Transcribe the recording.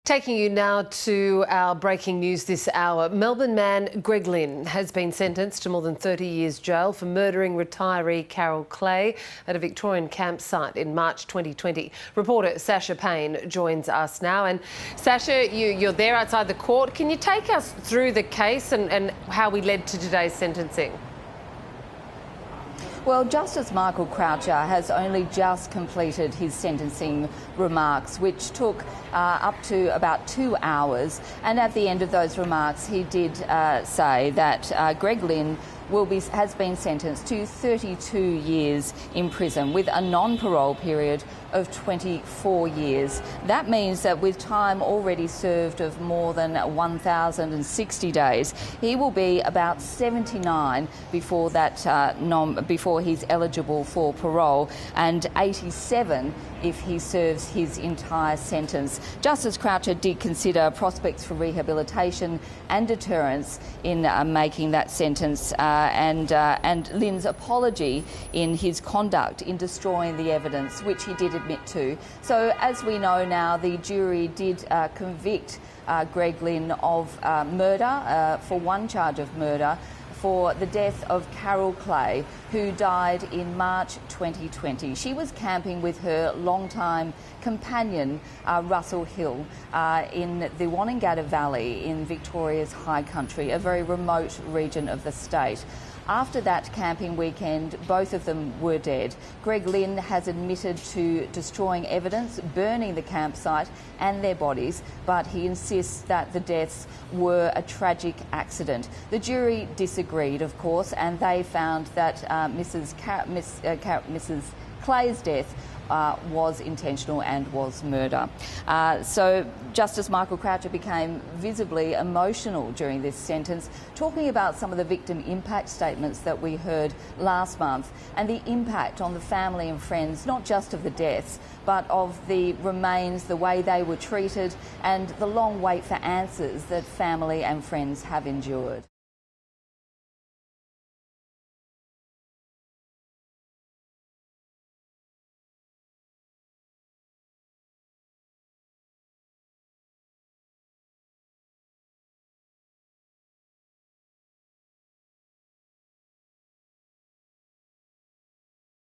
Taking you now to our breaking news this hour. Melbourne man Greg Lynn has been sentenced to more than 30 years jail for murdering retiree Carol Clay at a Victorian campsite in March 2020. Reporter Sasha Payne joins us now. And Sasha, you're there outside the court. Can you take us through the case and how we led to today's sentencing? Well, Justice Michael Croucher has only just completed his sentencing remarks, which took up to about 2 hours. And at the end of those remarks, he did say that Greg Lynn has been sentenced to 32 years in prison with a non-parole period of 24 years. That means that with time already served of more than 1,060 days, he will be about 79 before he's eligible for parole, and 87 if he serves his entire sentence. Justice Croucher did consider prospects for rehabilitation and deterrence in making that sentence, and Lynn's apology in his conduct in destroying the evidence, which he did admit to. So, as we know now, the jury did convict Greg Lynn of murder, for one charge of murder, for the death of Carol Clay, who died in March 2020. She was camping with her longtime companion, Russell Hill, in the Wanangata Valley in Victoria's high country, a very remote region of the state. After that camping weekend, both of them were dead. Greg Lynn has admitted to destroying evidence, burning the campsite and their bodies, but he insists that the deaths were a tragic accident. The jury disagreed, of course, and they found that Mrs. Clay's death was intentional and was murder. So Justice Michael Croucher became visibly emotional during this sentence, talking about some of the victim impact statements that we heard last month and the impact on the family and friends, not just of the deaths, but of the remains, the way they were treated, and the long wait for answers that family and friends have endured.